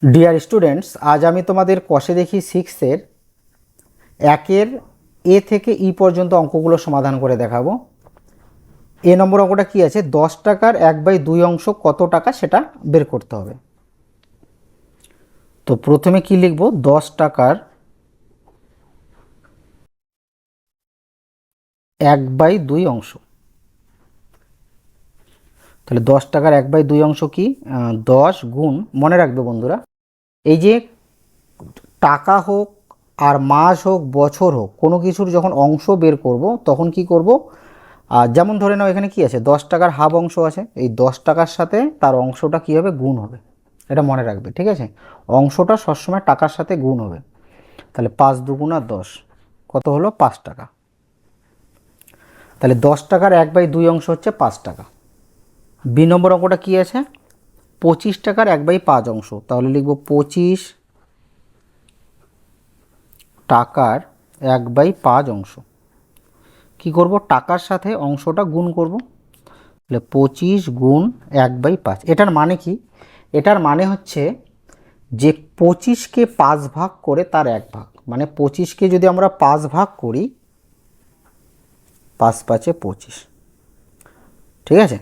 Dear students, আজ আমি তোমাদের কষে দেখি সিক্সের একের এ থেকে ই পর্যন্ত অঙ্কগুলো সমাধান করে দেখাবো। এ নম্বর অঙ্কটা কি আছে, 10 টাকার 1/2 অংশ কত টাকা সেটা বের করতে হবে। তো প্রথমে কি লিখবো, 10 টাকার 1/2 অংশ। তাহলে 10 টাকার 1/2 অংশ কি, 10 গুণ, মনে রাখবে বন্ধুরা, এই যে টাকা হোক আর মাস হোক বছর হোক, কোনো কিছুর যখন অংশ বের করব তখন কি করব, যেমন ধরে নাও এখানে কি আছে, 10 টাকার হাফ অংশ আছে, এই 10 টাকার সাথে তার অংশটা কি হবে, গুণ হবে। এটা মনে রাখবে, ঠিক আছে? অংশটা সবসময় টাকার সাথে গুণ হবে। তাহলে 5 দুগুণা 10, কত হলো, 5 টাকা। তাহলে 10 টাকার 1/2 অংশ হচ্ছে 5 টাকা। বি নম্বর অঙ্কটা কি আছে, 25 টাকার 1/5 অংশ। তাহলে লিখব 25 টাকার 1/5 অংশ। কি করব, টাকার সাথে অংশটা গুণ করব। তাহলে 25 গুণ 1/5। এটার মানে কি, এটার মানে হচ্ছে যে 25কে 5 ভাগ করে তার 1 ভাগ, মানে 25কে যদি আমরা 5 ভাগ করি, 5 5 25, ঠিক আছে?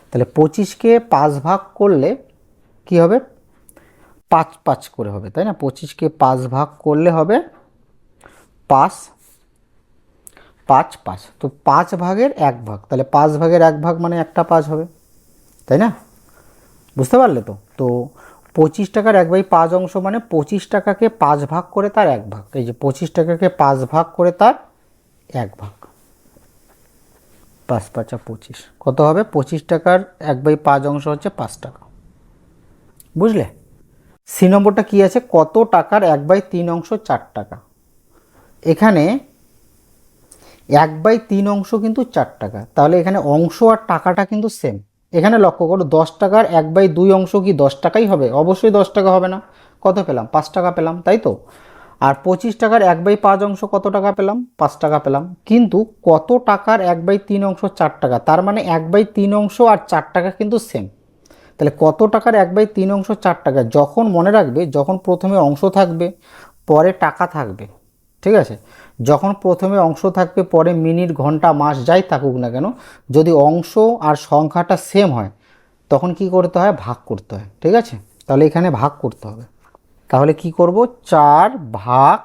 তাহলে 25কে 5 ভাগ করলে কি হবে, 5 5 করে হবে, তাই না? 25কে 5 ভাগ করলে হবে 5 5 5। তো 5 ভাগের 1 ভাগ, তাহলে 5 ভাগের 1 ভাগ মানে একটা 5 হবে, তাই না? বুঝতে পারলে তো? তো 25 টাকার 1/5 অংশ মানে 25 টাকাকে 5 ভাগ করে তার 1 ভাগ। এই যে 25 টাকাকে 5 ভাগ করে তার 1 ভাগ, 5 5 25, কত হবে, 25 টাকার 1/5 অংশ হচ্ছে 5 টাকা। বুঝলে? সি নম্বরটা কি আছে, কত টাকার 1/3 অংশ 4 টাকা। এখানে 1/3 অংশ কিন্তু 4 টাকা, তাহলে এখানে অংশ আর টাকাটা কিন্তু সেম। এখানে লক্ষ্য করো, 10 টাকার 1/2 অংশ কি 10 টাকাই হবে? অবশ্যই 10 টাকা হবে না। কত পেলাম, 5 টাকা পেলাম, তাই তো? আর 25 টাকার 1/5 অংশ কত টাকা পেলাম, 5 টাকা পেলাম। কিন্তু কত টাকার 1/3 অংশ 4 টাকা, তার মানে 1/3 অংশ আর 4 টাকা কিন্তু সেম। তাহলে কত টাকার 1/3 অংশ 4 টাকা, যখন মনে রাখবে, যখন প্রথমে অংশ থাকবে পরে টাকা থাকবে, ঠিক আছে? যখন প্রথমে অংশ থাকবে পরে মিনিট ঘন্টা মাস যাই থাকুক না কেন, যদি অংশ আর সংখ্যাটা সেম হয় তখন কি করতে হয়, ভাগ করতে হয়, ঠিক আছে? তাহলে এখানে ভাগ করতে হবে। তাহলে কি করব, 4 ভাগ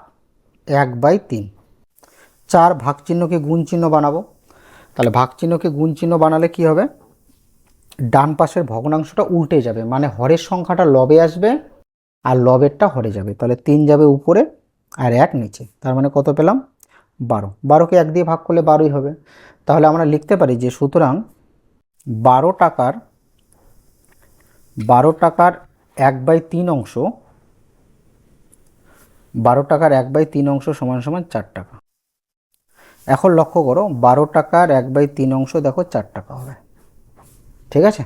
1/3। 4 ভাগ চিহ্নকে গুণ চিহ্ন বানাবো। তাহলে ভাগ চিহ্নকে গুণ চিহ্ন বানালে কি হবে, ডান পাশের ভগ্নাংশটা উল্টে যাবে, মানে হরের সংখ্যাটা লবে আসবে আর লবেরটা হরে যাবে। তাহলে 3 যাবে উপরে আর 1 নিচে, তার মানে কত পেলাম, 12। 12কে 1 দিয়ে ভাগ করলে 12ই হবে। তাহলে আমরা লিখতে পারি যে সুতরাং 12 টাকার 1/3 অংশ, 1/3 অংশ সমান সমান 4 টাকা। এখন লক্ষ্য করো, 12 টাকার 1/3 অংশ দেখো 4 টাকা হবে, ঠিক আছে?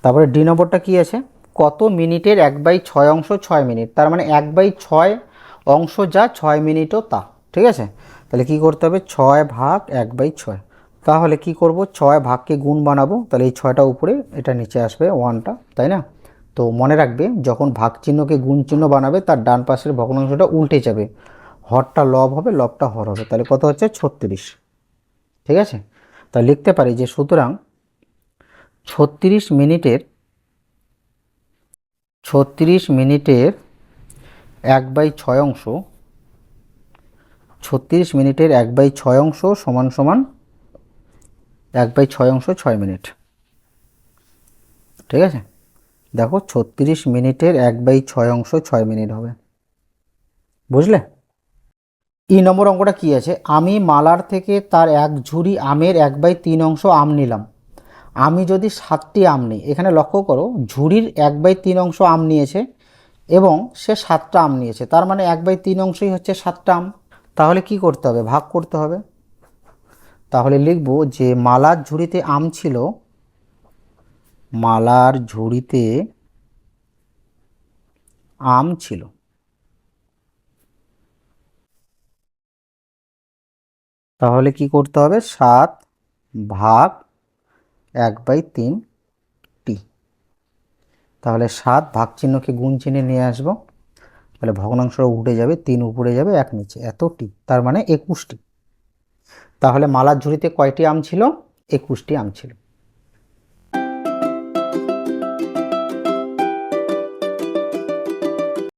তারপরে ডি নম্বরটা কি আছে, কত মিনিটের 1/6 অংশ 6 মিনিট, তার মানে 1/6 অংশ যা 6 মিনিটও তা, ঠিক আছে? তাহলে কি করতে হবে, 6 ভাগ 1/6। তাহলে কি করব, 6 ভাগকে গুণ বানাবো, তাহলে এই 6টা উপরে, এটা নিচে আসবে 1টা, তাই না? তো মনে রাখবে, যখন ভাগ চিহ্নকে গুণ চিহ্ন বানাবে তার ডান পাশের ভগ্নাংশটা উল্টে যাবে, হরটা লব হবে, লবটা হর হবে। তাহলে কত হচ্ছে, 36, ঠিক আছে? তাহলে লিখতে পারি যে সুতরাং 36 মিনিটের 1/6 অংশ, 36 মিনিটের 1/6 অংশ সমান সমান 1/6 অংশ 6 মিনিট, ঠিক আছে? দেখো 36 মিনিটের 1/6 অংশ 6 মিনিট হবে। বুঝলে? ই নম্বর অঙ্কটা কি আছে, আমি মালার থেকে তার 1 ঝুড়ি আমের 1/3 অংশ আম নিলাম। আমি যদি 7টি আম নিই, এখানে লক্ষ্য করো, ঝুড়ির 1/3 অংশ আম নিয়েছে এবং সে 7টা আম নিয়েছে, তার মানে 1/3 অংশই হচ্ছে 7টা আম। তাহলে কি করতে হবে, ভাগ করতে হবে। তাহলে লিখব যে মালার ঝুড়িতে আম ছিল, মালার ঝুড়িতে আম ছিল, তাহলে কি করতে হবে, 7 ভাগ 1/3 টি। তাহলে 7 ভাগ চিহ্নকে গুণ চিহ্নে নিয়ে আসবো, তাহলে ভগ্নাংশটা উঠে যাবে, 3 উপরে যাবে 1 নিচে, এতটি, তার মানে 21টি। তাহলে মালার ঝুড়িতে কয়টি আম ছিল? 21টি আম ছিল।